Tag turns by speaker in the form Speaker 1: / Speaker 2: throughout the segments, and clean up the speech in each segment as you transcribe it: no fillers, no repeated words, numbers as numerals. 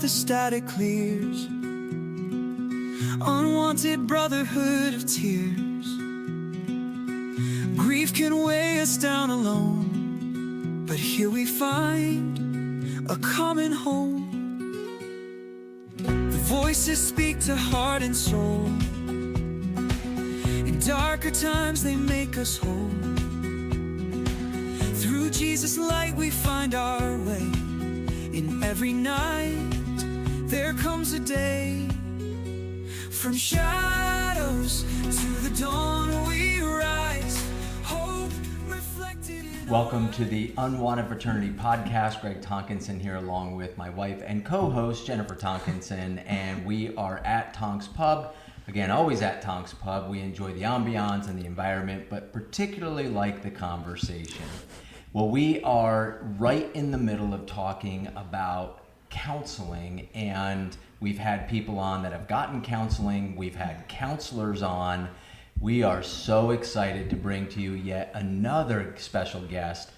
Speaker 1: the static clears. Unwanted brotherhood of tears. Grief can weigh us down alone, but here we find a common home. The voices speak to heart and soul. In darker times they make us whole. Through Jesus' light we find our way. In every night there comes a day. From shadows to the dawn we rise. Hope reflected in.
Speaker 2: Welcome to the Unwanted Fraternity Podcast. Greg Tonkinson here along with my wife and co-host Jennifer Tonkinson, and we are at Tonk's Pub. Again, always at Tonk's Pub. We enjoy the ambiance and the environment, but particularly like the conversation. Well, we are right in the middle of talking about counseling, and we've had people on that have gotten counseling. We've had counselors on. We are so excited to bring to you yet another special guest.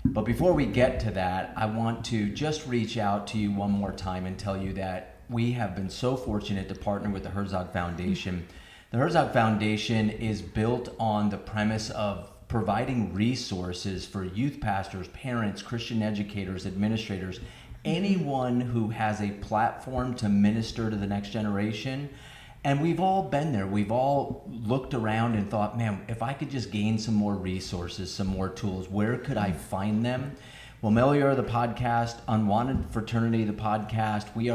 Speaker 2: But before we get to that, I want to just reach out to you one more time and tell you that we have been so fortunate to partner with the Herzog Foundation. The Herzog Foundation is built on the premise of providing resources for youth pastors, parents, Christian educators, administrators, anyone who has a platform to minister to the next generation. And we've all been there. We've all looked around and thought, man, if I could just gain some more resources, some more tools, where could I find them? Well, Melior, the podcast, Unwanted Fraternity, the podcast, we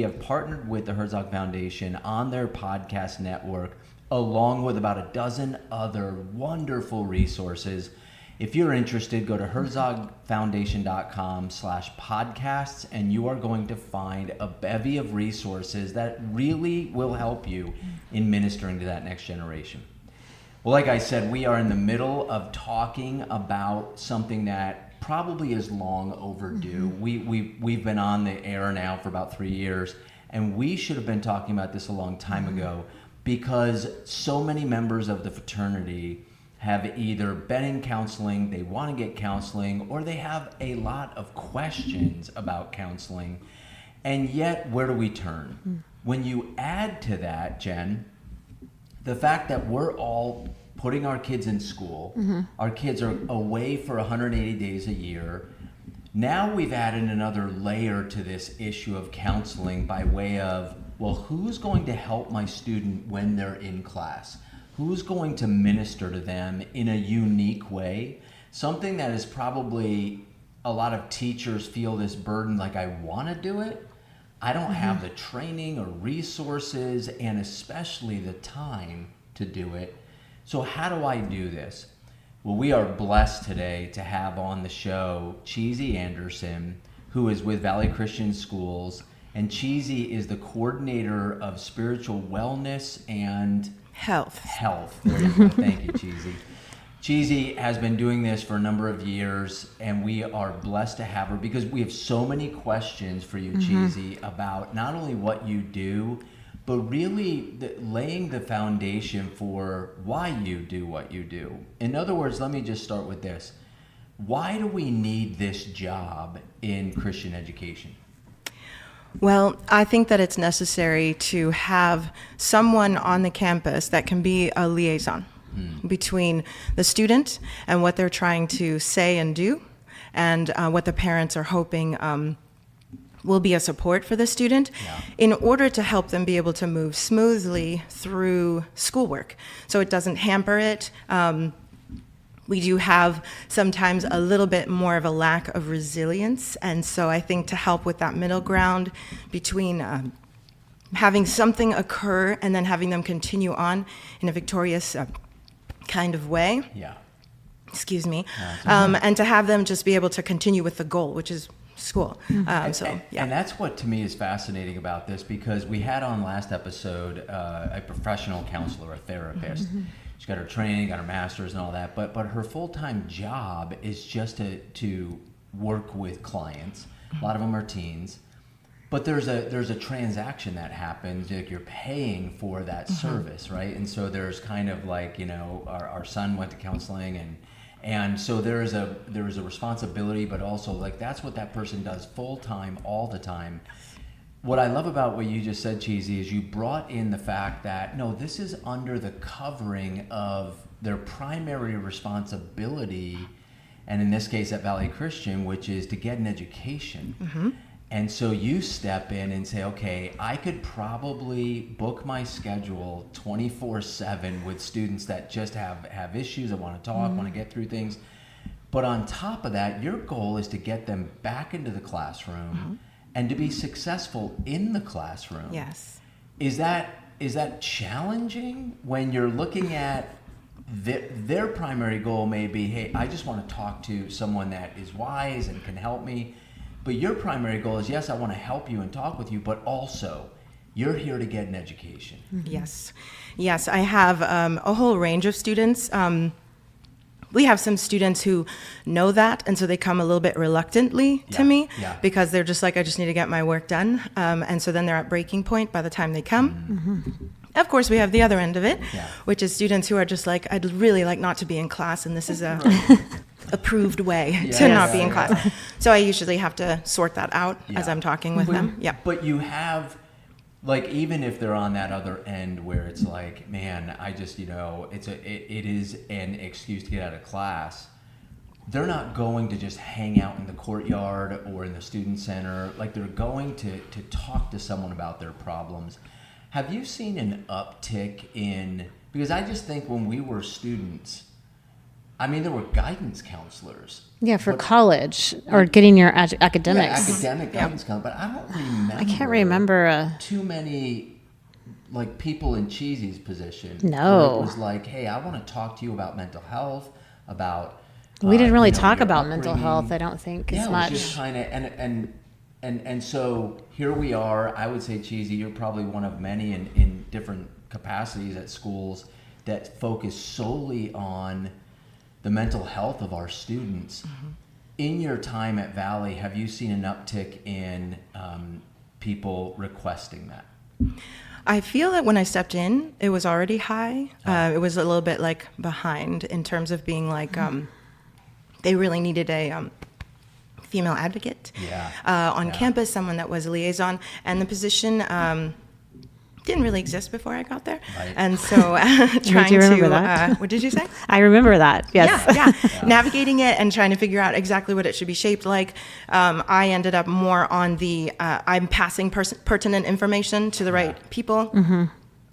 Speaker 2: have partnered with the Herzog Foundation on their podcast network, along with about a dozen other wonderful resources. If you're interested, go to herzogfoundation.com/podcasts, and you are going to find a bevy of resources that really will help you in ministering to that next generation. Well, like I said, we are in the middle of talking about something that probably is long overdue. We've been on the air now for about 3 years, and we should have been talking about this a long time ago, because so many members of the fraternity have either been in counseling, they want to get counseling, or they have a lot of questions about counseling. And yet, where do we turn? When you add to that, Jen, the fact that we're all putting our kids in school, our kids are away for 180 days a year. Now we've added another layer to this issue of counseling by way of, well, who's going to help my student when they're in class? Who's going to minister to them in a unique way? Something that is probably a lot of teachers feel this burden, like, I want to do it. I don't have the training or resources, and especially the time to do it. So how do I do this? Well, we are blessed today to have on the show Chizzy Anderson, who is with Valley Christian Schools. And Chizzy is the coordinator of spiritual wellness and
Speaker 3: Health.
Speaker 2: There you go. Thank you, Chizzy. Chizzy has been doing this for a number of years, and we are blessed to have her because we have so many questions for you, Chizzy, about not only what you do, but really laying the foundation for why you do what you do. In other words, let me just start with this. Why do we need this job in Christian education?
Speaker 3: Well, I think that it's necessary to have someone on the campus that can be a liaison between the student and what they're trying to say and do, and what the parents are hoping will be a support for the student in order to help them be able to move smoothly through schoolwork so it doesn't hamper it. We do have sometimes a little bit more of a lack of resilience, and so I think to help with that middle ground between having something occur and then having them continue on in a victorious kind of way. Excuse me. And to have them just be able to continue with the goal, which is school.
Speaker 2: And that's what to me is fascinating about this, because we had on last episode a professional counselor, a therapist. She's got her training, got her master's and all that, but her full-time job is just to work with clients. A lot of them are teens. But there's a transaction that happens, like you're paying for that service, right? And so there's kind of like, our son went to counseling, and so there is a responsibility, but also like that's what that person does full-time all the time. what I love about what you just said, Chizzy, is you brought in the fact that, no, this is under the covering of their primary responsibility, and in this case at Valley Christian, which is to get an education. Mm-hmm. And so you step in and say, okay, I could probably book my schedule 24/7 with students that just have issues, that want to talk, want to get through things. But on top of that, your goal is to get them back into the classroom and to be successful in the classroom.
Speaker 3: Yes.
Speaker 2: Is that challenging when you're looking at their primary goal may be, hey, I just want to talk to someone that is wise and can help me. But your primary goal is, yes, I want to help you and talk with you, but also you're here to get an education.
Speaker 3: Yes. Yes, I have a whole range of students. We have some students who know that, and so they come a little bit reluctantly to me because they're just like, I just need to get my work done. And so then they're at breaking point by the time they come. Mm-hmm. Of course, we have the other end of it, which is students who are just like, I'd really like not to be in class, and this is a approved way to not be in class. So I usually have to sort that out as I'm talking with them. Yeah.
Speaker 2: But you have, like, even if they're on that other end where it's like, man, I just, it is an excuse to get out of class, they're not going to just hang out in the courtyard or in the student center. Like, they're going to talk to someone about their problems. Have you seen an uptick in, because I just think when we were students, I mean, there were guidance counselors.
Speaker 4: Yeah, for college or getting your academics.
Speaker 2: Yeah, academic guidance counselor. But I don't remember.
Speaker 4: I can't remember
Speaker 2: too many, like, people in Chizzy's position.
Speaker 4: No.
Speaker 2: It was like, hey, I want to talk to you about mental health, about.
Speaker 4: We didn't really talk
Speaker 2: your
Speaker 4: about mental
Speaker 2: upbringing.
Speaker 4: health, I don't think, as
Speaker 2: It
Speaker 4: much.
Speaker 2: was just kind of, and so here we are. I would say, Chizzy, you're probably one of many in different capacities at schools that focus solely on the mental health of our students. Mm-hmm. In your time at Valley, have you seen an uptick in people requesting that?
Speaker 3: I feel that when I stepped in, it was already high. It was a little bit like behind in terms of being like, they really needed a female advocate on campus, someone that was a liaison, and the position didn't really exist before I got there. Right. And so trying to, what did you say?
Speaker 4: I remember that, yes.
Speaker 3: Yeah. Navigating it and trying to figure out exactly what it should be shaped like. I ended up more on the, I'm passing pertinent information to the right people,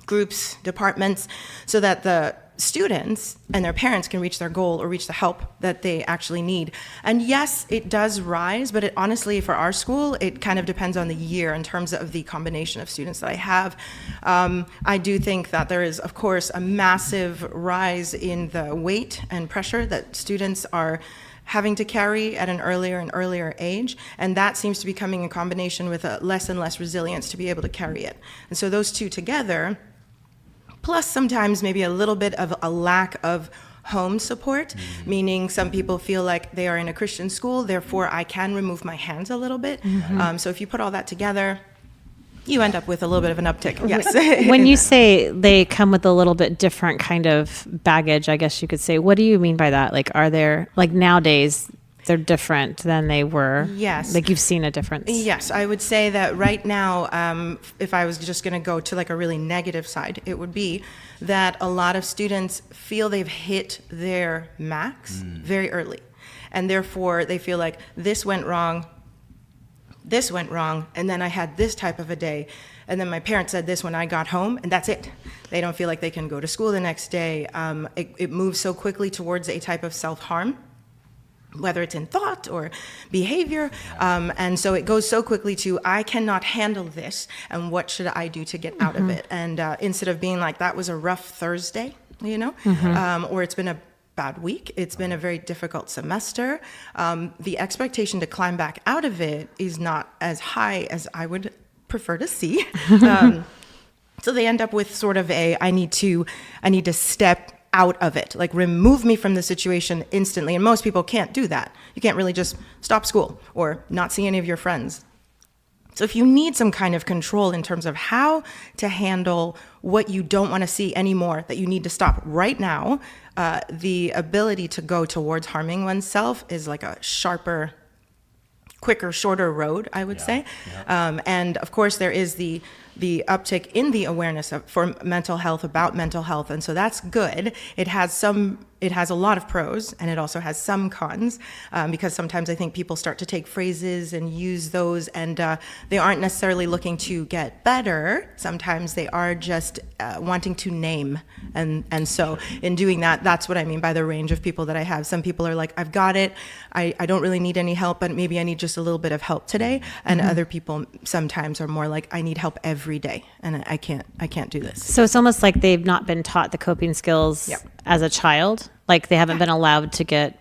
Speaker 3: groups, departments, so that the students and their parents can reach their goal or reach the help that they actually need. And yes, it does rise, but it honestly, for our school, it kind of depends on the year in terms of the combination of students that I have. I do think that there is, of course, a massive rise in the weight and pressure that students are having to carry at an earlier and earlier age, and that seems to be coming in combination with a less and less resilience to be able to carry it. And so those two together, plus sometimes maybe a little bit of a lack of home support, meaning some people feel like they are in a Christian school, therefore I can remove my hands a little bit. So if you put all that together, you end up with a little bit of an uptick. Yes.
Speaker 4: When you say they come with a little bit different kind of baggage, I guess you could say, what do you mean by that? Like, are there, like nowadays, they're different than they were?
Speaker 3: Yes.
Speaker 4: Like you've seen a difference?
Speaker 3: Yes, I would say that right now, if I was just going to go to like a really negative side, it would be that a lot of students feel they've hit their max very early. And therefore, they feel like this went wrong, and then I had this type of a day. And then my parents said this when I got home, and that's it. They don't feel like they can go to school the next day. It moves so quickly towards a type of self-harm, whether it's in thought or behavior. And so it goes so quickly to, I cannot handle this, and what should I do to get out of it? And instead of being like, that was a rough Thursday, or it's been a bad week, it's been a very difficult semester, the expectation to climb back out of it is not as high as I would prefer to see. So they end up with sort of I need to step out of it, like remove me from the situation instantly. And most people can't do that. You can't really just stop school or not see any of your friends. So if you need some kind of control in terms of how to handle what you don't want to see anymore, that you need to stop right now, the ability to go towards harming oneself is like a sharper quicker, shorter road, I would say.
Speaker 2: Yeah.
Speaker 3: And of course, there is the uptick in the awareness for mental health, about mental health, and so that's good. It has a lot of pros, and it also has some cons, because sometimes I think people start to take phrases and use those, and they aren't necessarily looking to get better. Sometimes they are just wanting to name, and so in doing that, that's what I mean by the range of people that I have. Some people are like, I've got it, I don't really need any help, but maybe I need just a little bit of help today, and other people sometimes are more like, I need help every day, and I can't do this.
Speaker 4: So it's almost like they've not been taught the coping skills as a child. Like they haven't been allowed to get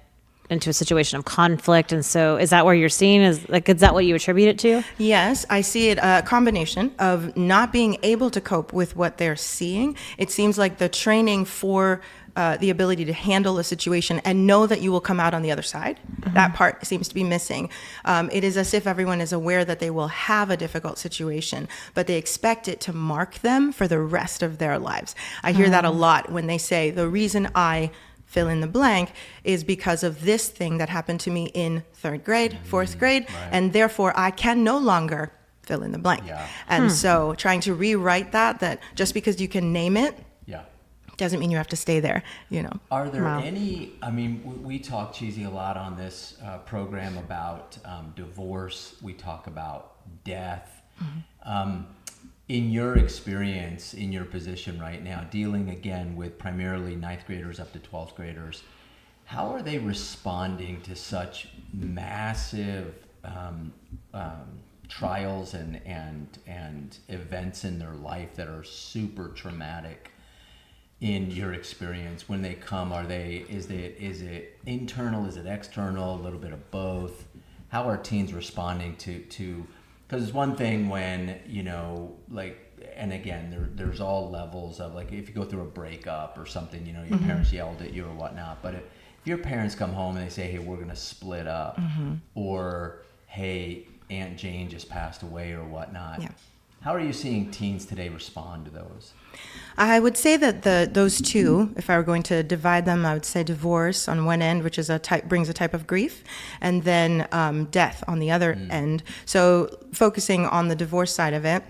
Speaker 4: into a situation of conflict. And so is that where you're seeing is that what you attribute it to?
Speaker 3: Yes, I see it a combination of not being able to cope with what they're seeing. It seems like the training for the ability to handle a situation and know that you will come out on the other side. That part seems to be missing. It is as if everyone is aware that they will have a difficult situation, but they expect it to mark them for the rest of their lives. I hear that a lot when they say, the reason I fill in the blank is because of this thing that happened to me in 3rd grade, 4th grade, and therefore I can no longer fill in the blank. And so trying to rewrite that just because you can name it doesn't mean you have to stay there,
Speaker 2: Are there any, I mean, we talk, Chizzy, a lot on this program about divorce. We talk about death. In your experience, in your position right now, dealing again with primarily 9th graders up to 12th graders, how are they responding to such massive trials and events in their life that are super traumatic? In your experience, when they come, is it internal, is it external, a little bit of both? How are teens responding to because it's one thing when, and again, there's all levels of, like, if you go through a breakup or something, your parents yelled at you or whatnot, but if your parents come home and they say, hey, we're going to split up, or, hey, Aunt Jane just passed away or whatnot, how are you seeing teens today respond to those?
Speaker 3: I would say that those two, if I were going to divide them, I would say divorce on one end, which is brings a type of grief, and then death on the other end. So focusing on the divorce side of it,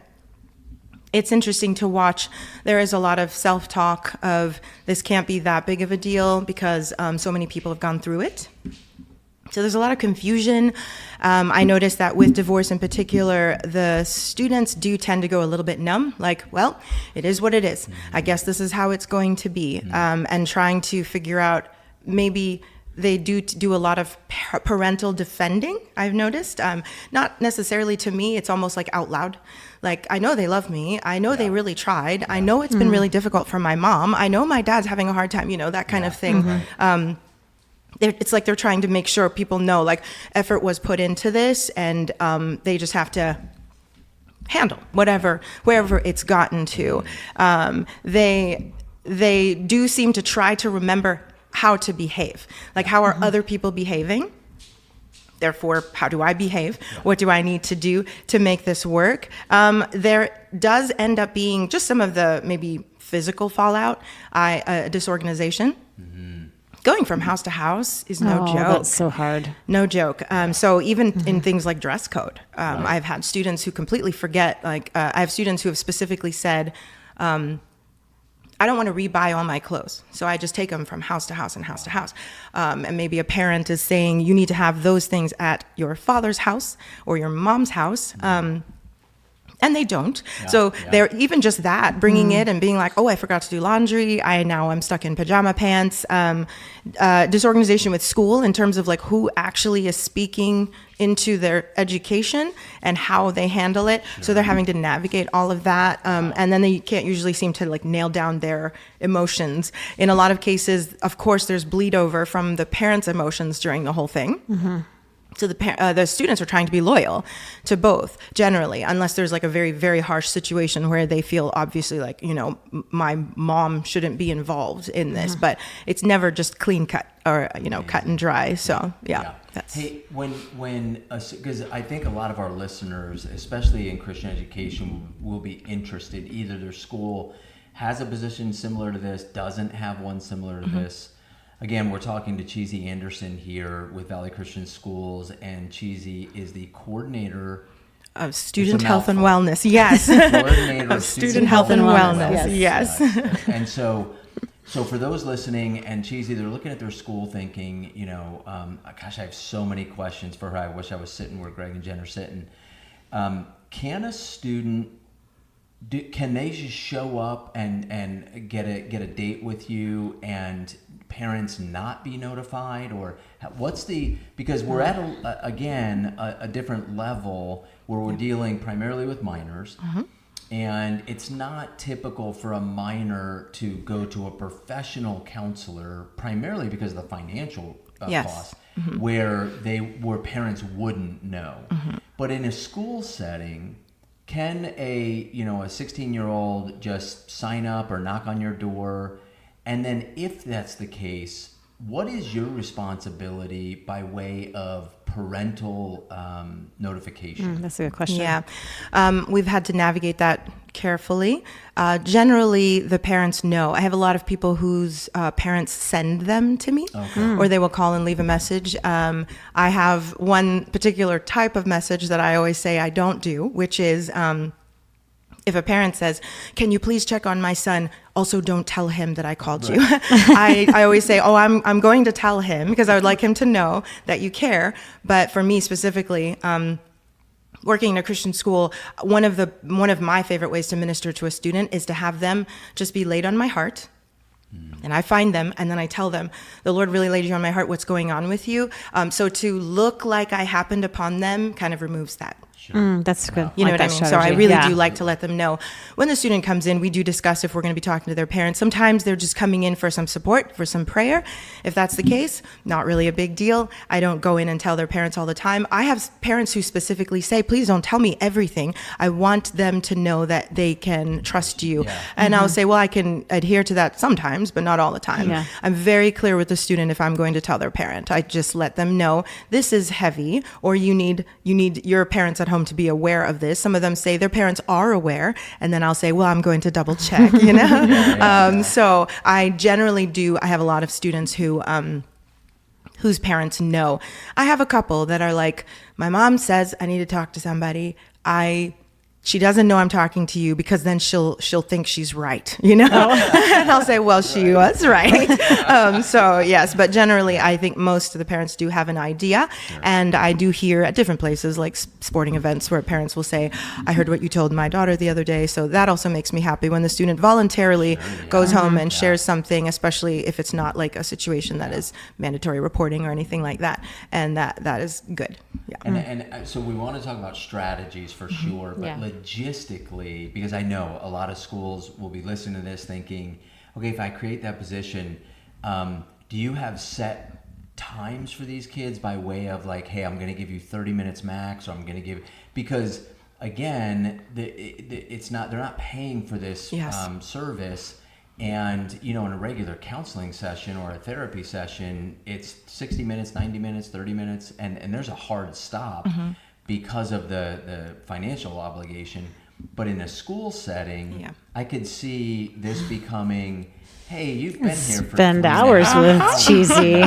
Speaker 3: it's interesting to watch. There is a lot of self-talk of this can't be that big of a deal because so many people have gone through it. So there's a lot of confusion. I noticed that with divorce in particular, the students do tend to go a little bit numb, like, well, it is what it is. I guess this is how it's going to be. And trying to figure out, maybe they do a lot of parental defending, I've noticed. Not necessarily to me, it's almost like out loud. Like, I know they love me. I know they really tried. I know it's been really difficult for my mom. I know my dad's having a hard time, that kind of thing. It's like they're trying to make sure people know, like, effort was put into this, and they just have to handle wherever it's gotten to. They do seem to try to remember how to behave. Like, how are other people behaving? Therefore, how do I behave? What do I need to do to make this work? There does end up being just some of the maybe physical fallout, disorganization. Going from house to house is no joke.
Speaker 4: That's so hard.
Speaker 3: No joke. So even in things like dress code, I've had students who completely forget. Like, I have students who have specifically said, I don't want to rebuy all my clothes, so I just take them from house to house and house to house. And maybe a parent is saying, you need to have those things at your father's house or your mom's house. And they don't. They're even just that, bringing it and being like, oh, I forgot to do laundry. I'm stuck in pajama pants. Disorganization with school in terms of, like, who actually is speaking into their education and how they handle it. So they're having to navigate all of that. And then they can't usually seem to, like, nail down their emotions. In a lot of cases, of course, there's bleed over from the parents' emotions during the whole thing. So the students are trying to be loyal to both, generally, unless there's, like, a very, very harsh situation where they feel obviously like, my mom shouldn't be involved in this, but it's never just clean cut or, cut and dry. So that's.
Speaker 2: Hey, because I think a lot of our listeners, especially in Christian education, will be interested. Either their school has a position similar to this, doesn't have one similar to this. Again, we're talking to Chizzy Anderson here with Valley Christian Schools, and Chizzy is the coordinator
Speaker 3: of student health and wellness. Yes.
Speaker 2: Coordinator
Speaker 3: of student health and wellness. Yes.
Speaker 2: And so for those listening, and Chizzy, they're looking at their school thinking, gosh, I have so many questions for her. I wish I was sitting where Greg and Jen are sitting. Can a student, can they just show up and get a date with you and parents not be notified? Or because we're at a different level where we're dealing primarily with minors. Mm-hmm. And it's not typical for a minor to go to a professional counselor, primarily because of the financial costs, mm-hmm. where parents wouldn't know. Mm-hmm. But in a school setting, can a 16-year-old just sign up or knock on your door? And then if that's the case, what is your responsibility by way of parental notification?
Speaker 4: That's a good question.
Speaker 3: Yeah. We've had to navigate that carefully. Generally, the parents know. I have a lot of people whose parents send them to me, or they will call and leave a message. I have one particular type of message that I always say I don't do, which is if a parent says, "Can you please check on my son?" Also, don't tell him that I called you. I always say, I'm going to tell him because I would like him to know that you care. But for me specifically, working in a Christian school, one of my favorite ways to minister to a student is to have them just be laid on my heart. And I find them, and then I tell them, the Lord really laid you on my heart, what's going on with you? So to look like I happened upon them kind of removes that.
Speaker 2: Sure.
Speaker 4: That's good.
Speaker 3: You know what I mean? So I really do like to let them know. When the student comes in, we do discuss if we're going to be talking to their parents. Sometimes they're just coming in for some support, for some prayer. If that's the case, not really a big deal. I don't go in and tell their parents all the time. I have parents who specifically say, please don't tell me everything. I want them to know that they can trust you. Yeah. And I'll say, well, I can adhere to that sometimes, but not all the time. Yeah. I'm very clear with the student if I'm going to tell their parent. I just let them know this is heavy, or you need your parents at home to be aware of this. Some of them say their parents are aware, and then I'll say, well, I'm going to double check, So I generally do. I have a lot of students whose parents know. I have a couple that are like, my mom says I need to talk to somebody. She doesn't know I'm talking to you because then she'll think she's right, And I'll say, well, she was right. So yes, but generally I think most of the parents do have an idea. Sure. And I do hear at different places like sporting events where parents will say, I heard what you told my daughter the other day. So that also makes me happy when the student voluntarily goes home and shares something, especially if it's not like a situation that is mandatory reporting or anything like that. And that is good. Yeah.
Speaker 2: And so we want to talk about strategies for sure, but logistically, because I know a lot of schools will be listening to this thinking, okay, if I create that position, do you have set times for these kids by way of like, hey, I'm going to give you 30 minutes max, or I'm going to give, because again, it's not, they're not paying for this service. And, in a regular counseling session or a therapy session, it's 60 minutes, 90 minutes, 30 minutes, and there's a hard stop because of the financial obligation. But in a school setting, I could see this becoming, hey, you've been here for
Speaker 4: spend hours with Chizzy.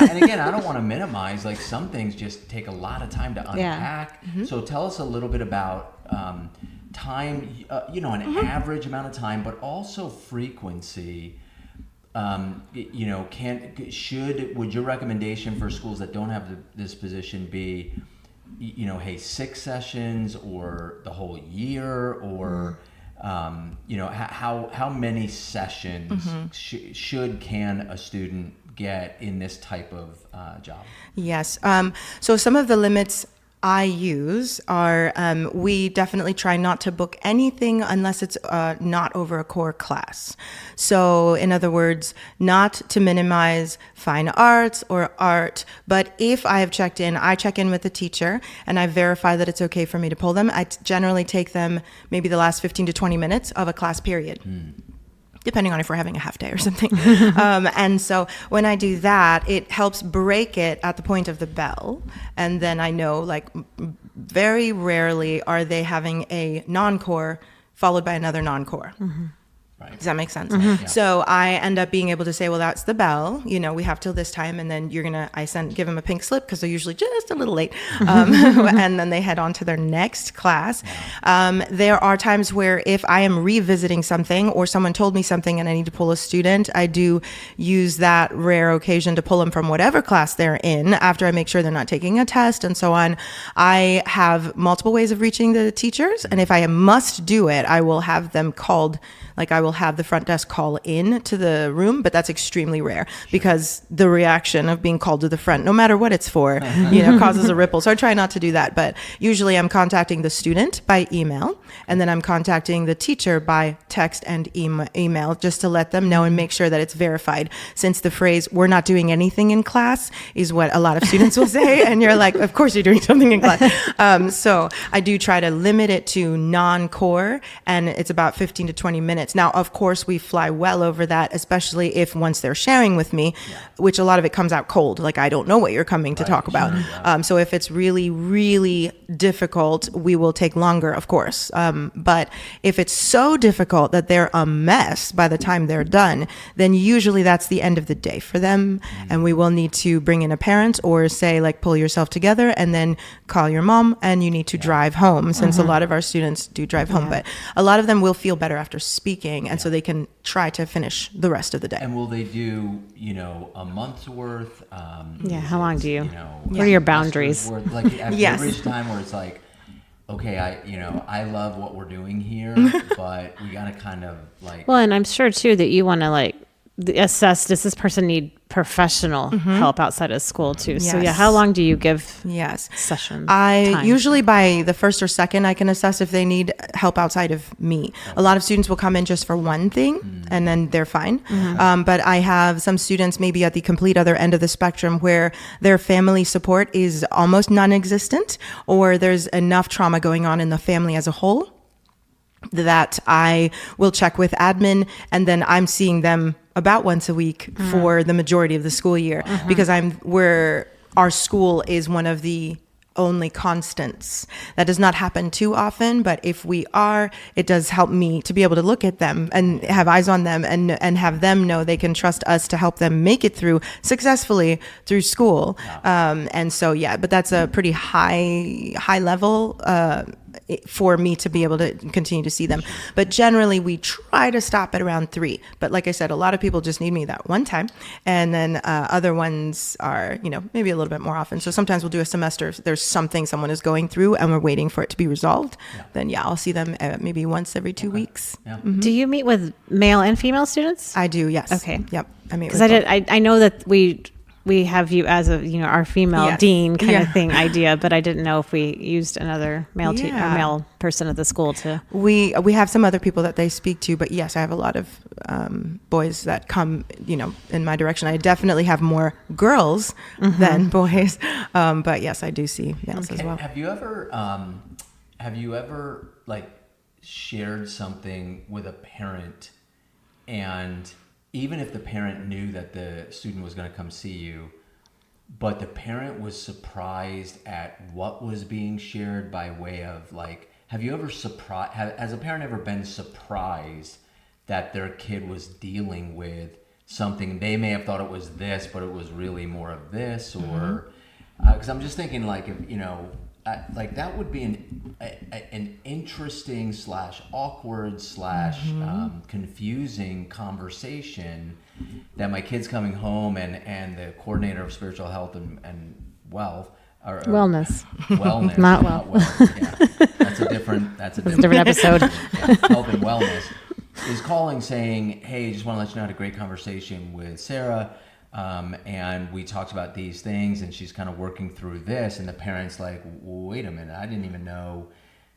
Speaker 2: And again, I don't want to minimize, like some things just take a lot of time to unpack. So tell us a little bit about time, an average amount of time, but also frequency. Would your recommendation for schools that don't have this position be, hey, 6 sessions or the whole year, or how many sessions can a student get in this type of job?
Speaker 3: Yes. So some of the limits I use are, we definitely try not to book anything unless it's not over a core class. So in other words, not to minimize fine arts or art, but if I have checked in, I check in with the teacher and I verify that it's okay for me to pull them. I generally take them maybe the last 15 to 20 minutes of a class period. Depending on if we're having a half day or something. And so when I do that, it helps break it at the point of the bell. And then I know, like, very rarely are they having a non-core followed by another non-core.
Speaker 2: Right.
Speaker 3: Does that make sense?
Speaker 2: Yeah.
Speaker 3: So I end up being able to say, well, that's the bell. We have till this time, and then give them a pink slip because they're usually just a little late, and then they head on to their next class. There are times where if I am revisiting something or someone told me something and I need to pull a student, I do use that rare occasion to pull them from whatever class they're in after I make sure they're not taking a test and so on. I have multiple ways of reaching the teachers, and if I must do it, I will have them called. Like I will have the front desk call in to the room, but that's extremely rare because the reaction of being called to the front, no matter what it's for, causes a ripple. So I try not to do that. But usually I'm contacting the student by email, and then I'm contacting the teacher by text and email just to let them know and make sure that it's verified. Since the phrase, "we're not doing anything in class," is what a lot of students will say. And you're like, of course you're doing something in class. So I do try to limit it to non-core, and it's about 15 to 20 minutes. Now, of course, we fly well over that, especially if once they're sharing with me, which a lot of it comes out cold. Like, I don't know what you're coming to talk about. So if it's really, really difficult, we will take longer, of course. But if it's so difficult that they're a mess by the time they're done, then usually that's the end of the day for them. And we will need to bring in a parent or say, like, pull yourself together and then call your mom and you need to drive home, since a lot of our students do drive home. But a lot of them will feel better after speaking, and so they can try to finish the rest of the day.
Speaker 2: And will they do, a month's worth?
Speaker 4: How long do you? What are
Speaker 2: a
Speaker 4: your
Speaker 2: semester's
Speaker 4: boundaries?
Speaker 2: worth? Like, have
Speaker 3: Yes.
Speaker 2: you reached a time where it's like, okay, I love what we're doing here, but we got to kind of like.
Speaker 4: Well, and I'm sure too that you want to like assess, does this person need professional help outside of school too? So
Speaker 3: Yes.
Speaker 4: how long do you give
Speaker 3: Yes.
Speaker 4: session
Speaker 3: I
Speaker 4: time?
Speaker 3: usually by the first or second, I can assess if they need help outside of me. A lot of students will come in just for one thing and then they're fine. But I have some students maybe at the complete other end of the spectrum where their family support is almost non-existent, or there's enough trauma going on in the family as a whole that I will check with admin, and then I'm seeing them about once a week for the majority of the school year, because our school is one of the only constants. That does not happen too often, but if we are, it does help me to be able to look at them and have eyes on them and have them know they can trust us to help them make it through successfully through school. And so, but that's a pretty high level for me to be able to continue to see them. But generally we try to stop at around 3. But like I said, a lot of people just need me that one time. And then other ones are, maybe a little bit more often. So sometimes we'll do a semester if there's something someone is going through and we're waiting for it to be resolved. Then I'll see them maybe once every 2 weeks.
Speaker 4: Do you meet with male and female students?
Speaker 3: I do, yes.
Speaker 4: Okay.
Speaker 3: Yep. I mean,
Speaker 4: Because I know that we have you as our female dean kind of thing idea, but I didn't know if we used another male male person at the school to.
Speaker 3: We have some other people that they speak to, but yes, I have a lot of boys that come, in my direction. I definitely have more girls than boys, but yes, I do see males as well.
Speaker 2: Have you ever like shared something with a parent, and even if the parent knew that the student was going to come see you, but the parent was surprised at what was being shared by way of like, has a parent ever been surprised that their kid was dealing with something? They may have thought it was this, but it was really more of this, or because I'm just thinking like, if, like that would be an interesting / awkward / confusing conversation that my kid's coming home and the coordinator of spiritual health and wealth or
Speaker 4: wellness,
Speaker 2: not
Speaker 4: well.
Speaker 2: wealth. Yeah, that's a different
Speaker 4: episode.
Speaker 2: Health and wellness is calling saying, hey, just want to let you know I had a great conversation with Sarah. And we talked about these things and she's kind of working through this, and the parent's like, wait a minute, I didn't even know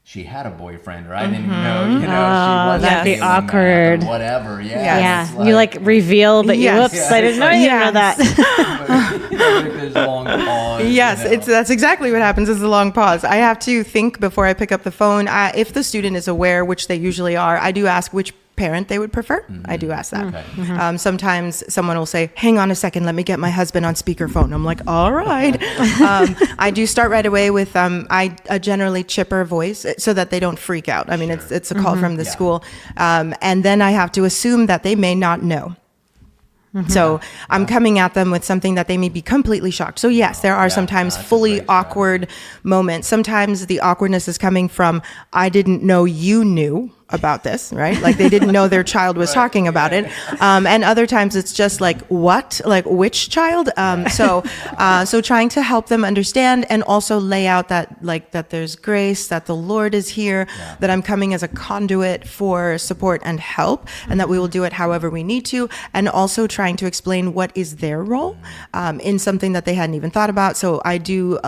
Speaker 2: she had a boyfriend, or I didn't even know, she wasn't
Speaker 4: that'd be
Speaker 2: feeling that,
Speaker 4: awkward.
Speaker 2: or whatever.
Speaker 4: Yeah. You like reveal, but
Speaker 3: Yes.
Speaker 4: whoops, I didn't know you didn't know that.
Speaker 2: There's a long pause.
Speaker 3: Yes,
Speaker 2: you know.
Speaker 3: that's exactly what happens is the long pause. I have to think before I pick up the phone. If the student is aware, which they usually are, I do ask which parent they would prefer. I do ask that.
Speaker 2: Okay.
Speaker 3: Sometimes someone will say, hang on a second, let me get my husband on speakerphone. I'm like, all right. I do start right away with a generally chipper voice so that they don't freak out. I mean, it's a call from the school. And then I have to assume that they may not know. So I'm coming at them with something that they may be completely shocked. So yes, there are sometimes
Speaker 2: that's a
Speaker 3: fully
Speaker 2: great strategy.
Speaker 3: awkward moments. Sometimes the awkwardness is coming from, I didn't know you knew about this, right? Like they didn't know their child was talking about it. And other times it's just like, what? Like which child? So trying to help them understand and also lay out that there's grace, that the Lord is here, that I'm coming as a conduit for support and help, and that we will do it however we need to. And also trying to explain what is their role in something that they hadn't even thought about. So I do,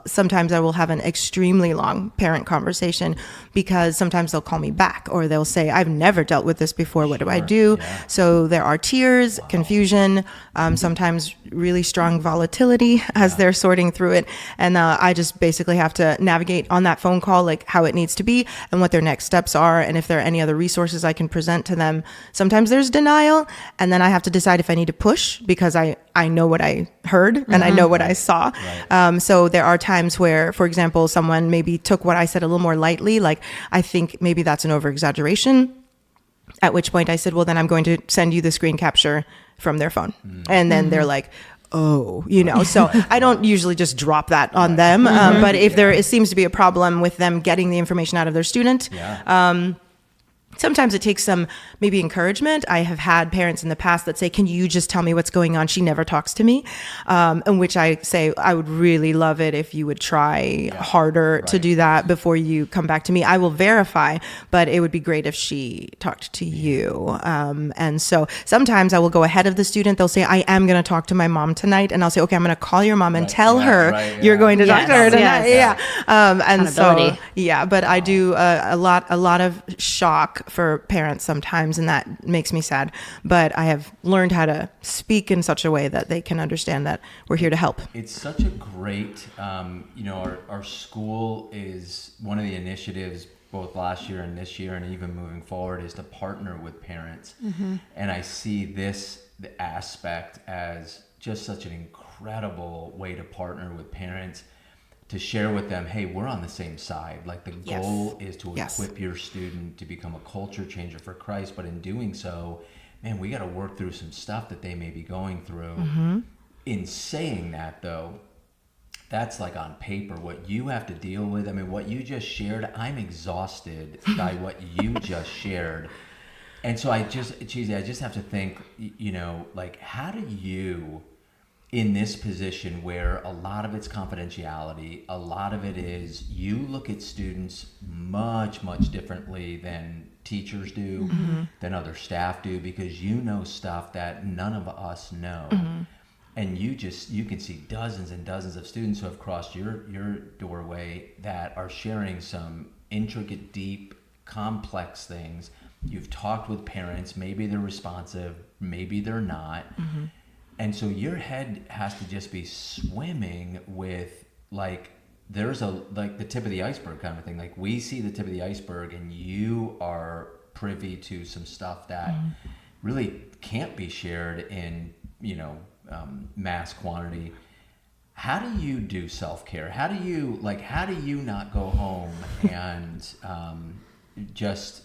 Speaker 3: sometimes I will have an extremely long parent conversation because sometimes they'll call me back or they'll say, I've never dealt with this before. What do I do?
Speaker 2: Yeah.
Speaker 3: So there are tears, confusion, sometimes really strong volatility as they're sorting through it. And I just basically have to navigate on that phone call, like how it needs to be and what their next steps are. And if there are any other resources I can present to them. Sometimes there's denial. And then I have to decide if I need to push because I know what I heard and I know what I saw.
Speaker 2: Right.
Speaker 3: So there are times where, for example, someone maybe took what I said a little more lightly. Like, I think maybe that's an over-exaggeration. At which point I said, well, then I'm going to send you the screen capture from their phone. And then they're like, oh, so I don't usually just drop that on them. But if it seems to be a problem with them getting the information out of their student, sometimes it takes some maybe encouragement. I have had parents in the past that say, can you just tell me what's going on? She never talks to me. In which I say, I would really love it if you would try harder to do that before you come back to me. I will verify, but it would be great if she talked to you. And so sometimes I will go ahead of the student. They'll say, I am going to talk to my mom tonight. And I'll say, okay, I'm going to call your mom and tell her you're going to talk to her tonight. And so, but I do a lot of shock for parents sometimes, and that makes me sad. But I have learned how to speak in such a way that they can understand that we're here to help.
Speaker 2: It's such a great, our school is one of the initiatives both last year and this year and even moving forward is to partner with parents. And I see the aspect as just such an incredible way to partner with parents, to share with them, hey, we're on the same side. Like the goal is to equip your student to become a culture changer for Christ. But in doing so, man, we got to work through some stuff that they may be going through. In saying that, though, that's like on paper. What you have to deal with, I mean, what you just shared, I'm exhausted by what you just shared. And so Chizzy, I just have to think, like, how do you, in this position where a lot of it's confidentiality, a lot of it is you look at students much, much differently than teachers do, than other staff do, because you know stuff that none of us know. And you can see dozens and dozens of students who have crossed your doorway that are sharing some intricate, deep, complex things. You've talked with parents, maybe they're responsive, maybe they're not. And so your head has to just be swimming with, like, there's the tip of the iceberg kind of thing. Like, we see the tip of the iceberg and you are privy to some stuff that really can't be shared in, mass quantity. How do you do self-care? How do you not go home and just,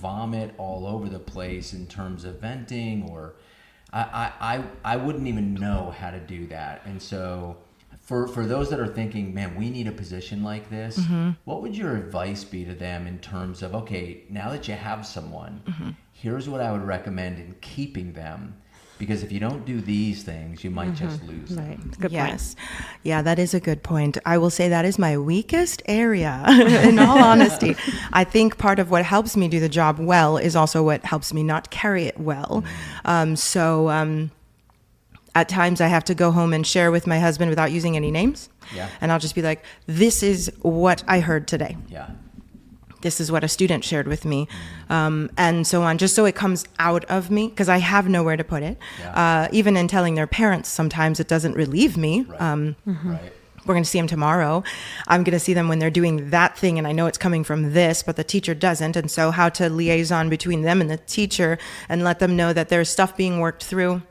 Speaker 2: vomit all over the place in terms of venting? Or I wouldn't even know how to do that. And so for those that are thinking, man, we need a position like this, what would your advice be to them in terms of, okay, now that you have someone, here's what I would recommend in keeping them? Because if you don't do these things, you might just lose them.
Speaker 4: Right. Good
Speaker 3: Yes. Yeah, that is a good point. I will say that is my weakest area, in all honesty. I think part of what helps me do the job well is also what helps me not carry it well. At times I have to go home and share with my husband without using any names.
Speaker 2: Yeah.
Speaker 3: And I'll just be like, this is what I heard today.
Speaker 2: Yeah.
Speaker 3: this is what a student shared with me, and so on, just so it comes out of me, because I have nowhere to put it.
Speaker 2: Yeah.
Speaker 3: Even in telling their parents, sometimes it doesn't relieve me.
Speaker 2: Right. Right.
Speaker 3: We're going to see them tomorrow. I'm going to see them when they're doing that thing, and I know it's coming from this, but the teacher doesn't. And so how to liaison between them and the teacher and let them know that there's stuff being worked through,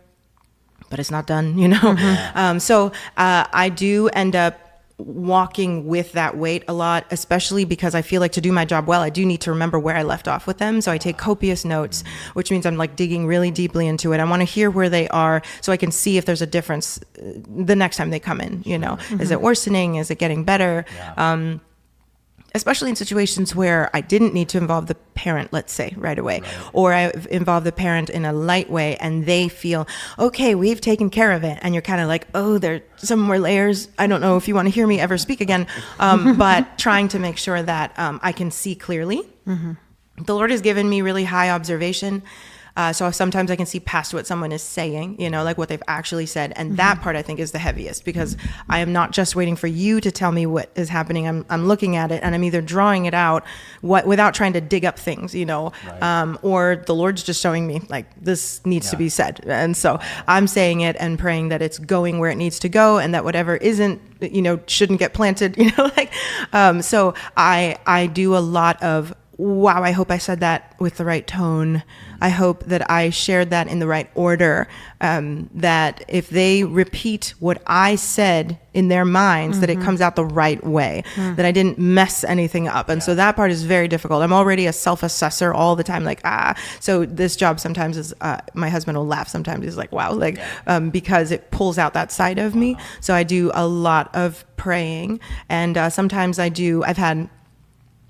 Speaker 3: but it's not done, you know? So I do end up walking with that weight a lot, especially because I feel like to do my job well, I do need to remember where I left off with them. So I take copious notes, which means I'm like digging really deeply into it. I want to hear where they are so I can see if there's a difference the next time they come in, you know. Is it worsening? Is it getting better?
Speaker 2: Yeah.
Speaker 3: Especially in situations where I didn't need to involve the parent, let's say, right away, or I involve the parent in a light way and they feel, okay, we've taken care of it. And you're kind of like, oh, there's some more layers. I don't know if you want to hear me ever speak again, but trying to make sure that I can see clearly. The Lord has given me really high observation. So sometimes I can see past what someone is saying, you know, like what they've actually said. And that part I think is the heaviest, because I am not just waiting for you to tell me what is happening. I'm looking at it and I'm either drawing it out without trying to dig up things, you know, or the Lord's just showing me like this needs to be said. And so I'm saying it and praying that it's going where it needs to go and that whatever isn't, you know, shouldn't get planted, you know, like, so I do a lot of, wow, I hope I said that with the right tone. I hope that I shared that in the right order, that if they repeat what I said in their minds, that it comes out the right way, that I didn't mess anything up. And so that part is very difficult. I'm already a self-assessor all the time, like, so this job sometimes is, my husband will laugh sometimes. He's like, wow, like, because it pulls out that side of me. So I do a lot of praying. And sometimes I've had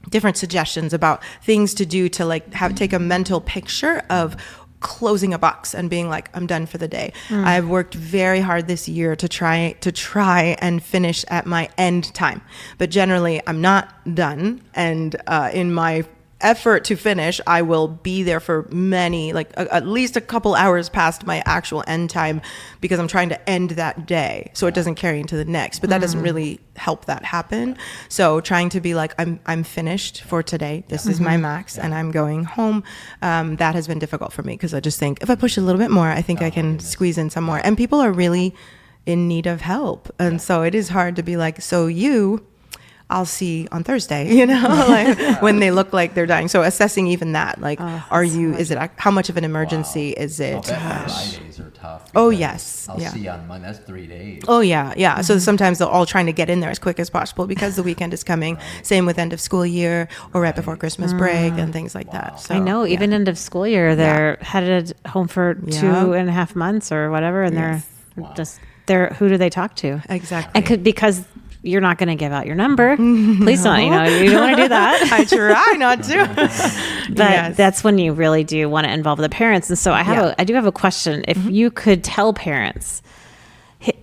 Speaker 3: different suggestions about things to do to like take a mental picture of closing a box and being like, I'm done for the day. I've worked very hard this year to try and finish at my end time, but generally I'm not done. And in my effort to finish, I will be there for many, like at least a couple hours past my actual end time, because I'm trying to end that day so it doesn't carry into the next. But that doesn't really help that happen. So trying to be like, I'm finished for today. This is my max, and I'm going home. That has been difficult for me, because I just think if I push a little bit more, I think I can squeeze in some more. And people are really in need of help, and so it is hard to be like, so I'll see on Thursday, you know, like when they look like they're dying. So assessing even that, like, how much of an emergency is it?
Speaker 2: Fridays are tough.
Speaker 3: Oh, yes.
Speaker 2: I'll see you on Monday. That's 3 days.
Speaker 3: Oh, yeah. Yeah. So sometimes they're all trying to get in there as quick as possible because the weekend is coming. Same with end of school year or right before Christmas break and things like that. So
Speaker 4: I know, even end of school year, they're headed home for 2.5 months or whatever. And they're who do they talk to?
Speaker 3: Exactly.
Speaker 4: And because you're not going to give out your number. Please don't, you don't want to do that.
Speaker 3: I try not to.
Speaker 4: But that's when you really do want to involve the parents. And so I do have a question. If you could tell parents,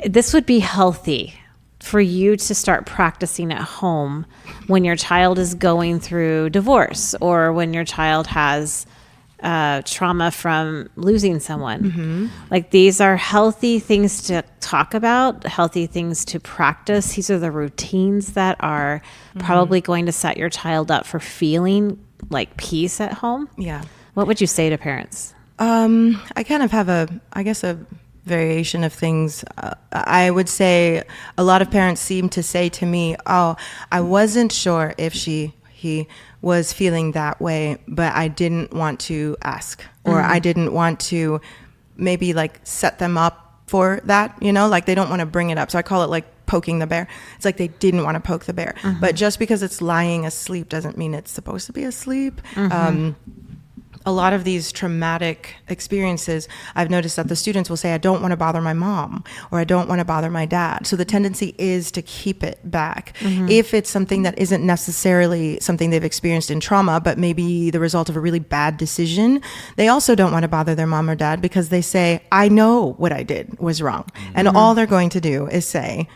Speaker 4: this would be healthy for you to start practicing at home when your child is going through divorce or when your child has trauma from losing someone. Like, these are healthy things to talk about, healthy things to practice. These are the routines that are probably going to set your child up for feeling like peace at home.
Speaker 3: Yeah.
Speaker 4: What would you say to parents?
Speaker 3: I kind of have a variation of things. I would say a lot of parents seem to say to me, oh, I wasn't sure if he was feeling that way, but I didn't want to ask, or I didn't want to maybe like set them up for that, you know, like they don't want to bring it up. So I call it like poking the bear. It's like they didn't want to poke the bear, but just because it's lying asleep doesn't mean it's supposed to be asleep. A lot of these traumatic experiences, I've noticed that the students will say, I don't want to bother my mom, or I don't want to bother my dad. So the tendency is to keep it back. If it's something that isn't necessarily something they've experienced in trauma, but maybe the result of a really bad decision, they also don't want to bother their mom or dad, because they say, I know what I did was wrong. And all they're going to do is say,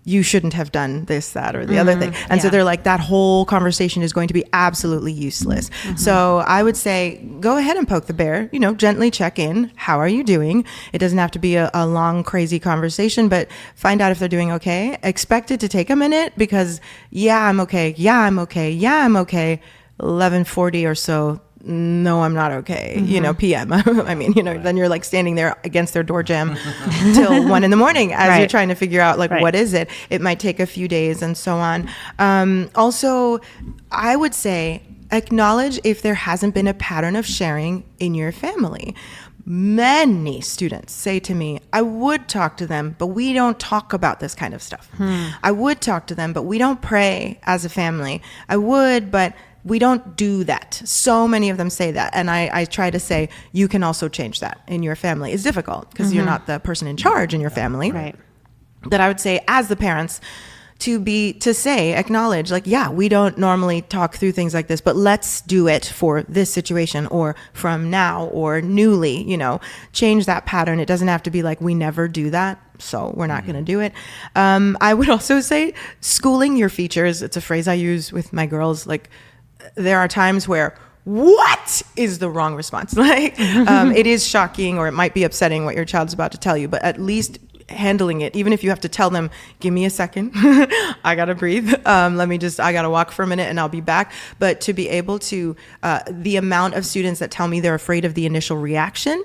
Speaker 3: you shouldn't have done this, that, or the other thing. And so they're like, that whole conversation is going to be absolutely useless. So I would say, go ahead and poke the bear, you know, gently check in. How are you doing? It doesn't have to be a long, crazy conversation, but find out if they're doing okay. Expect it to take a minute, because I'm okay. Yeah, I'm okay. Yeah, I'm okay. 11:40 or so, no, I'm not okay, PM. I mean, then you're like standing there against their door jamb till 1 a.m. as you're trying to figure out what is it. It might take a few days and so on. Also, I would say acknowledge if there hasn't been a pattern of sharing in your family. Many students say to me, I would talk to them, but we don't talk about this kind of stuff. I would talk to them, but we don't pray as a family. I would, but we don't do that. So many of them say that. And I try to say, you can also change that in your family. It's difficult because you're not the person in charge in your family.
Speaker 4: Right.
Speaker 3: That I would say, as the parents, acknowledge, we don't normally talk through things like this, but let's do it for this situation or from now or newly, change that pattern. It doesn't have to be like we never do that, so we're not going to do it. I would also say schooling your features. It's a phrase I use with my girls. There are times where what is the wrong response? It is shocking or it might be upsetting what your child's about to tell you, but at least handling it, even if you have to tell them, give me a second, I gotta breathe, I gotta walk for a minute and I'll be back. But to be able to, the amount of students that tell me they're afraid of the initial reaction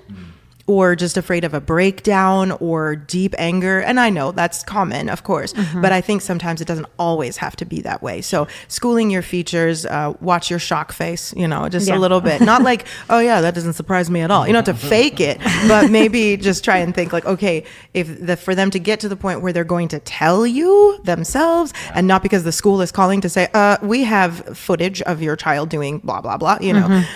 Speaker 3: or just afraid of a breakdown or deep anger. And I know that's common, of course, but I think sometimes it doesn't always have to be that way. So schooling your features, watch your shock face, just a little bit. Not like, oh yeah, that doesn't surprise me at all. You don't have to fake it, but maybe just try and think okay, for them to get to the point where they're going to tell you themselves and not because the school is calling to say, we have footage of your child doing blah, blah, blah,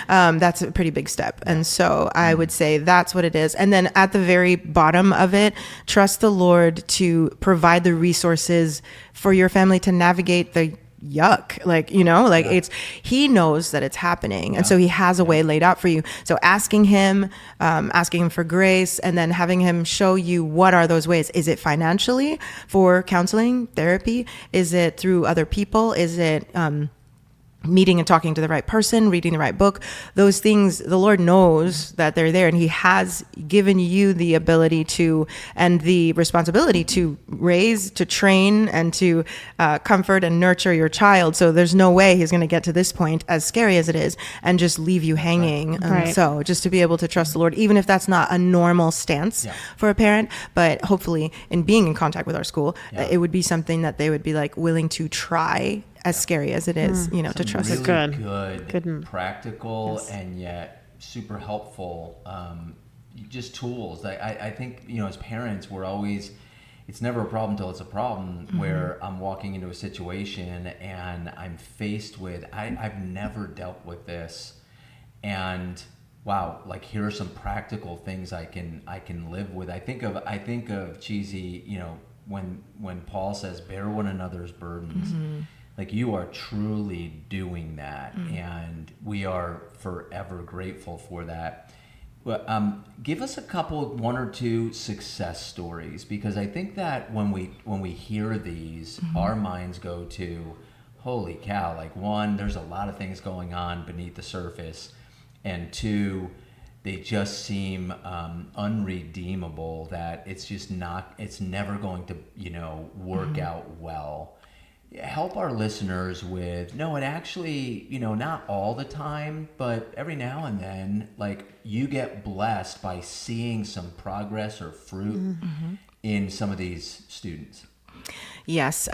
Speaker 3: that's a pretty big step. And so I would say that's what it is. And then at the very bottom of it, trust the Lord to provide the resources for your family to navigate the yuck. He knows that it's happening. And so he has a way laid out for you. So asking him for grace and then having him show you what are those ways. Is it financially for counseling, therapy? Is it through other people? Is it, meeting and talking to the right person, reading the right book? Those things, the Lord knows that they're there, and he has given you the ability to and the responsibility to raise, to train, and to comfort and nurture your child. So there's no way he's going to get to this point, as scary as it is, and just leave you hanging.
Speaker 4: Right.
Speaker 3: So just to be able to trust the Lord, even if that's not a normal stance for a parent, but hopefully in being in contact with our school, it would be something that they would be willing to try, as scary as it is, to trust.
Speaker 2: Really
Speaker 4: good,
Speaker 2: practical, and yet super helpful, just tools. I think, as parents, it's never a problem until it's a problem, where I'm walking into a situation and I'm faced with, I've never dealt with this, and wow, here are some practical things I can live with. I think of Chizzy, when Paul says, bear one another's burdens. You are truly doing that, and we are forever grateful for that. But give us one or two success stories, because I think that when we hear these, our minds go to, holy cow! One, there's a lot of things going on beneath the surface, and two, they just seem unredeemable. That it's never going to work out well. Help our listeners with, no, it actually, not all the time, but every now and then, you get blessed by seeing some progress or fruit in some of these students. Yes.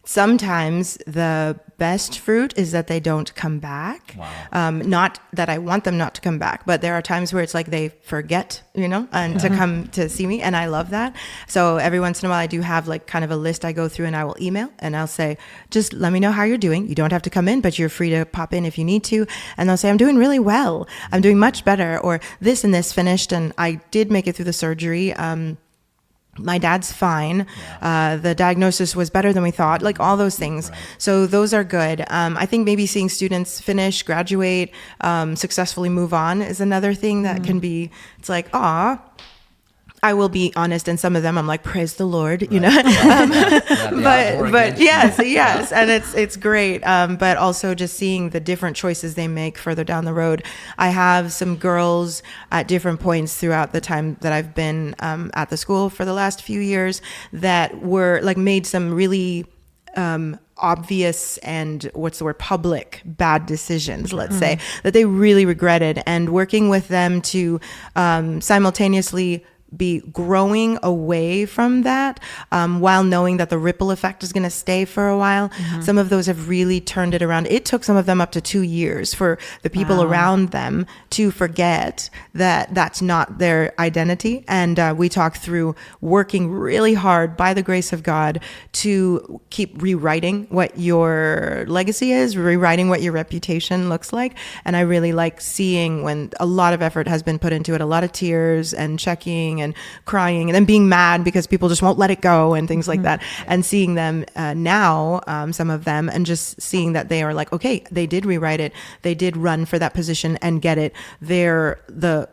Speaker 3: Sometimes the best fruit is that they don't come back.
Speaker 2: Wow.
Speaker 3: Not that I want them not to come back, but there are times where it's they forget, and to come to see me. And I love that. So every once in a while I do have kind of a list I go through, and I will email and I'll say, just let me know how you're doing. You don't have to come in, but you're free to pop in if you need to. And they'll say, I'm doing really well. I'm doing much better, or this and this finished. And I did make it through the surgery. My dad's fine. The diagnosis was better than we thought, all those things. Right. So those are good. I think maybe seeing students finish, graduate, successfully move on is another thing that can be, it's aw. I will be honest, and some of them I'm praise the Lord, but yes, and it's great. But also just seeing the different choices they make further down the road. I have some girls at different points throughout the time that I've been at the school for the last few years that were made some really obvious and public bad decisions, let's say, that they really regretted, and working with them to simultaneously be growing away from that, while knowing that the ripple effect is going to stay for a while. Some of those have really turned it around. It took some of them up to 2 years for the people around them to forget that that's not their identity. And we talk through working really hard by the grace of God to keep rewriting what your legacy is, rewriting what your reputation looks like. And I really like seeing when a lot of effort has been put into it, a lot of tears and checking and crying and then being mad because people just won't let it go and things like that, and seeing them now, some of them, and just seeing that they are like, okay, they did rewrite it, they did run for that position and get it. They're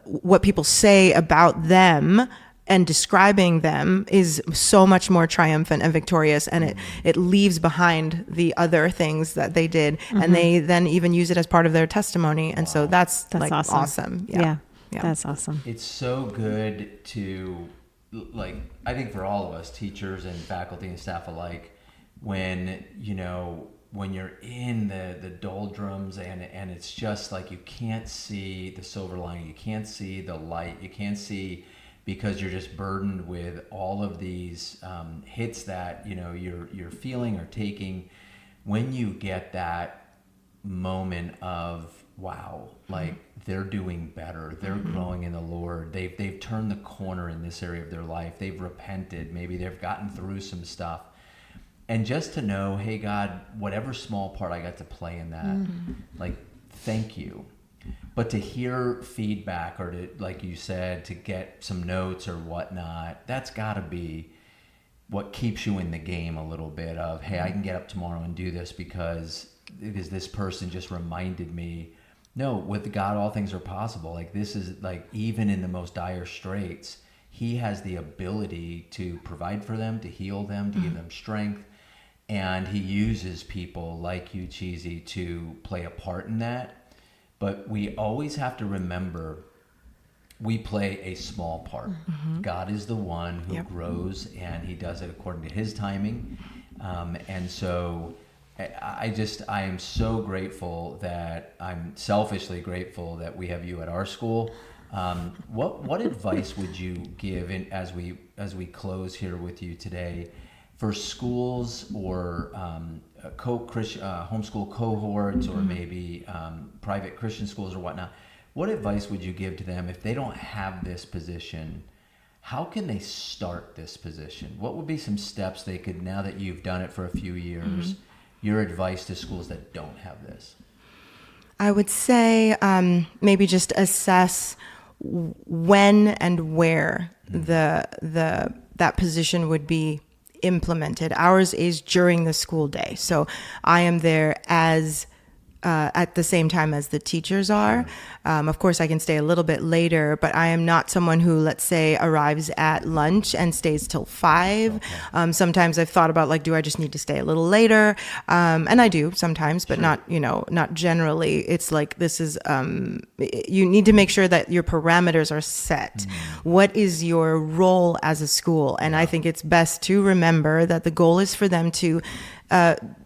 Speaker 3: what people say about them and describing them is so much more triumphant and victorious, and it leaves behind the other things that they did, and they then even use it as part of their testimony. And so that's like awesome.
Speaker 4: Yeah. That's awesome.
Speaker 2: It's so good to, like, I think for all of us, teachers and faculty and staff alike, when you're in the doldrums and it's just like you can't see the silver lining, you can't see the light, you can't see, because you're just burdened with all of these hits that you're feeling or taking. When you get that moment of, wow, like they're doing better, they're growing in the Lord, they've turned the corner in this area of their life, they've repented, maybe they've gotten through some stuff, and just to know, hey God, whatever small part I got to play in that, like, thank you. But to hear feedback, or to, like you said, to get some notes or whatnot, that's got to be what keeps you in the game a little bit of, hey, I can get up tomorrow and do this because this person just reminded me. No, with God, all things are possible. Like, this is like, even in the most dire straits, he has the ability to provide for them, to heal them, to give them strength. And he uses people like you, Chizzy, to play a part in that. But we always have to remember, we play a small part. God is the one who grows, and he does it according to his timing. And so I am so grateful I'm selfishly grateful that we have you at our school. What advice would you give as we close here with you today for schools or homeschool cohorts, or maybe private Christian schools or whatnot? What advice would you give to them if they don't have this position? How can they start this position? What would be some steps they could, now that you've done it for a few years, your advice to schools that don't have this?
Speaker 3: I would say maybe just assess when and where that position would be implemented. Ours is during the school day, so I am there as at the same time as the teachers are. Of course, I can stay a little bit later, but I am not someone who, let's say, arrives at lunch and stays till 5. Okay. Sometimes I've thought about, like, do I just need to stay a little later? And I do sometimes, but not generally. It's like, this is, you need to make sure that your parameters are set. What is your role as a school? And I think it's best to remember that the goal is for them to,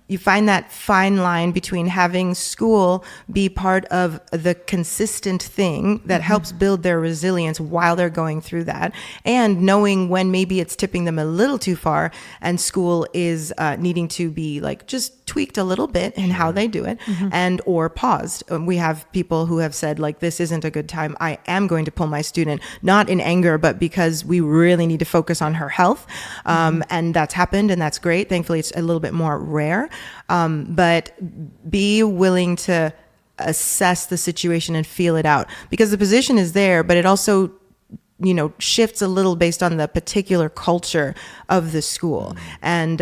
Speaker 3: you find that fine line between having school be part of the consistent thing that helps build their resilience while they're going through that, and knowing when maybe it's tipping them a little too far and school is needing to be, like, just tweaked a little bit in how they do it, and or paused. We have people who have said, like, this isn't a good time, I am going to pull my student, not in anger, but because we really need to focus on her health. And that's happened, and that's great. Thankfully, it's a little bit more rare. But be willing to assess the situation and feel it out, because the position is there, but it also, shifts a little based on the particular culture of the school. And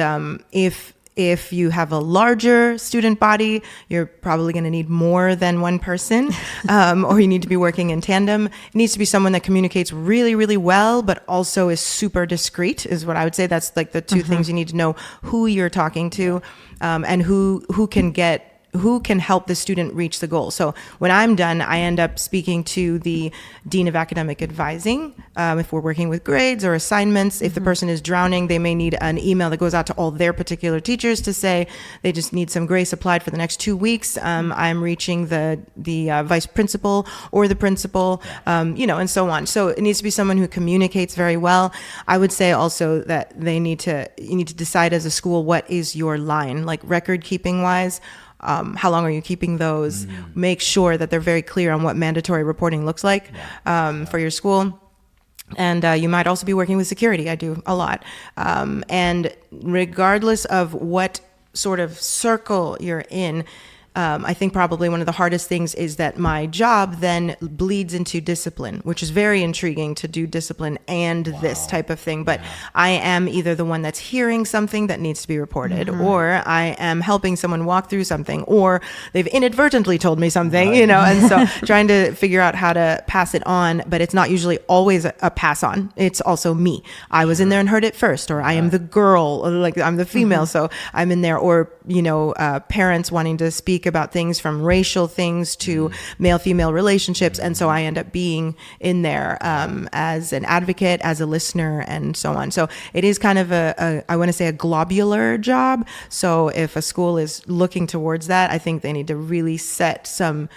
Speaker 3: if you have a larger student body, you're probably going to need more than one person, or you need to be working in tandem. It needs to be someone that communicates really, really well, but also is super discreet, is what I would say. That's like the two things you need to know: who you're talking to, and who can get who can help the student reach the goal. So when I'm done, I end up speaking to the Dean of Academic Advising. If we're working with grades or assignments, if the person is drowning, they may need an email that goes out to all their particular teachers to say they just need some grace applied for the next 2 weeks. I'm reaching the vice principal or the principal, and so on. So it needs to be someone who communicates very well. I would say also that you need to decide as a school, what is your line, like record keeping wise. How long are you keeping those? Make sure that they're very clear on what mandatory reporting looks like for your school. And you might also be working with security. I do a lot. And regardless of what sort of circle you're in, I think probably one of the hardest things is that my job then bleeds into discipline, which is very intriguing to do discipline and this type of thing. But I am either the one that's hearing something that needs to be reported, or I am helping someone walk through something, or they've inadvertently told me something, and so trying to figure out how to pass it on. But it's not usually always a pass on. It's also me. I was in there and heard it first, or I am the girl, or like I'm the female. So I'm in there, or, parents wanting to speak about things from racial things to male-female relationships. And so I end up being in there as an advocate, as a listener, and so on. So it is kind of I want to say a globular job. So if a school is looking towards that, I think they need to really set some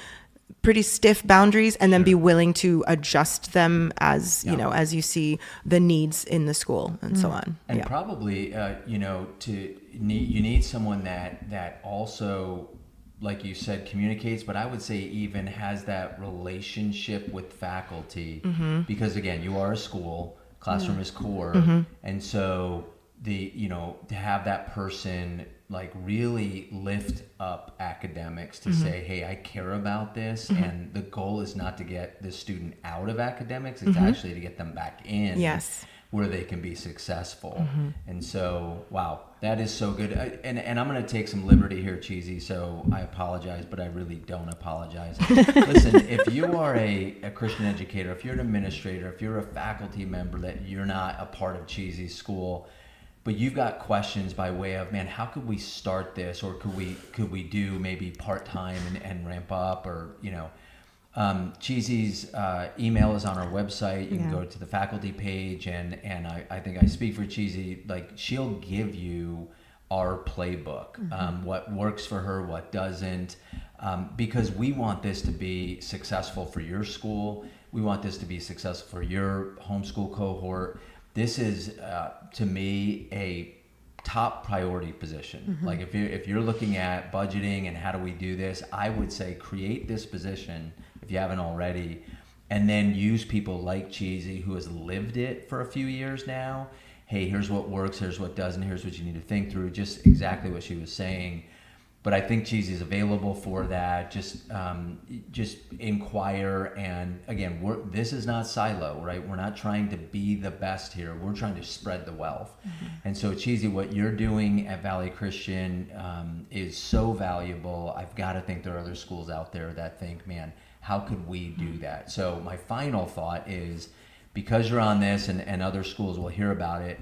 Speaker 3: pretty stiff boundaries and then be willing to adjust them as, as you see the needs in the school and so on.
Speaker 2: And probably, you need someone that also, like you said, communicates, but I would say even has that relationship with faculty, because again, you are a school, classroom is core. And so to have that person like really lift up academics to say, hey, I care about this. And the goal is not to get the student out of academics. It's actually to get them back in.
Speaker 3: Yes.
Speaker 2: Where they can be successful. And so, wow, that is so good. And I'm going to take some liberty here, Chizzy, so I apologize, but I really don't apologize. Listen, if you are a Christian educator, if you're an administrator, if you're a faculty member that you're not a part of Chizzy's school, but you've got questions by way of, man, how could we start this? Or could we do maybe part-time and ramp up, or, Chizzy's email is on our website. You can go to the faculty page, and I think I speak for Chizzy, like she'll give you our playbook, what works for her, what doesn't, because we want this to be successful for your school. We want this to be successful for your homeschool cohort. This is, to me, a top priority position. Like if you're looking at budgeting and how do we do this, I would say create this position if you haven't already, and then use people like Chizzy, who has lived it for a few years now. Hey, here's what works, here's what doesn't, here's what you need to think through, just exactly what she was saying. But I think Chizzy is available for that. Just inquire. And again, this is not silo, right? We're not trying to be the best here. We're trying to spread the wealth. And so, Chizzy, what you're doing at Valley Christian is so valuable. I've got to think there are other schools out there that think, man, how could we do that? So my final thought is, because you're on this and other schools will hear about it,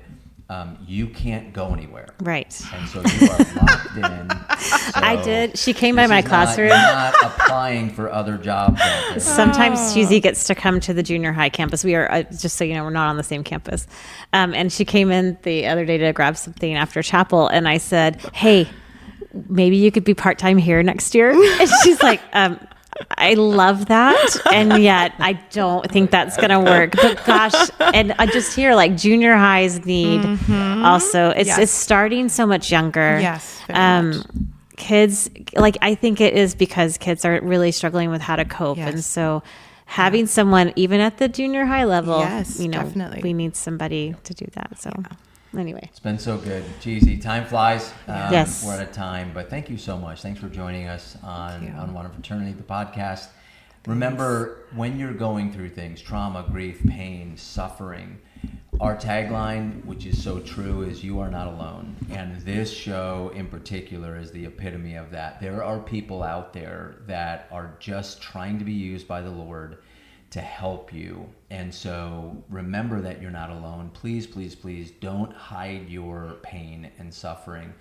Speaker 2: you can't go anywhere.
Speaker 4: Right.
Speaker 2: And so you are locked in. So
Speaker 4: I did. She came by my classroom.
Speaker 2: You're not applying for other jobs out there.
Speaker 4: Sometimes Chizzy gets to come to the junior high campus. We are, just so you know, we're not on the same campus. And she came in the other day to grab something after chapel. And I said, hey, maybe you could be part-time here next year. And she's like, I love that, and yet I don't think that's going to work. But gosh, and I just hear like junior highs need also. It's starting so much younger.
Speaker 3: Yes. Very much.
Speaker 4: Kids, like I think it is because kids are really struggling with how to cope,
Speaker 3: Yes.
Speaker 4: and so having someone even at the junior high level,
Speaker 3: Yes, definitely.
Speaker 4: we need somebody to do that. So. Anyway,
Speaker 2: it's been so good. Chizzy, time flies.
Speaker 4: Yes.
Speaker 2: We're out of time, but thank you so much. Thanks for joining us on One Fraternity, the podcast. Remember, when you're going through things, trauma, grief, pain, suffering, our tagline, which is so true, is you are not alone. And this show in particular is the epitome of that. There are people out there that are just trying to be used by the Lord to help you. And so remember that you're not alone. Please, please, please don't hide your pain and suffering.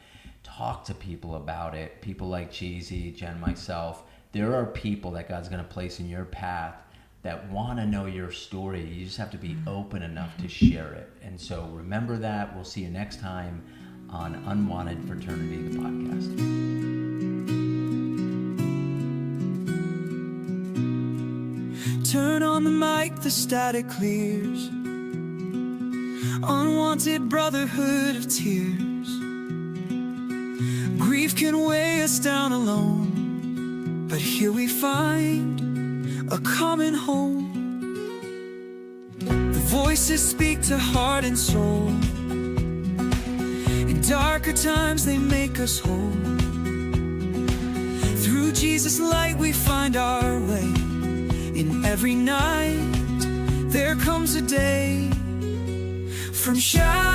Speaker 2: talk to people about it. People like Chizzy, Jen, myself. There are people that God's going to place in your path that want to know your story. You just have to be open enough to share it. And so remember that. We'll see you next time on Unwanted Fraternity, the podcast.
Speaker 1: Turn on the mic, the static clears. Unwanted brotherhood of tears. Grief can weigh us down alone, but here we find a common home. The voices speak to heart and soul. In darker times they make us whole. Through Jesus' light we find our way. In every night there comes a day. From shadows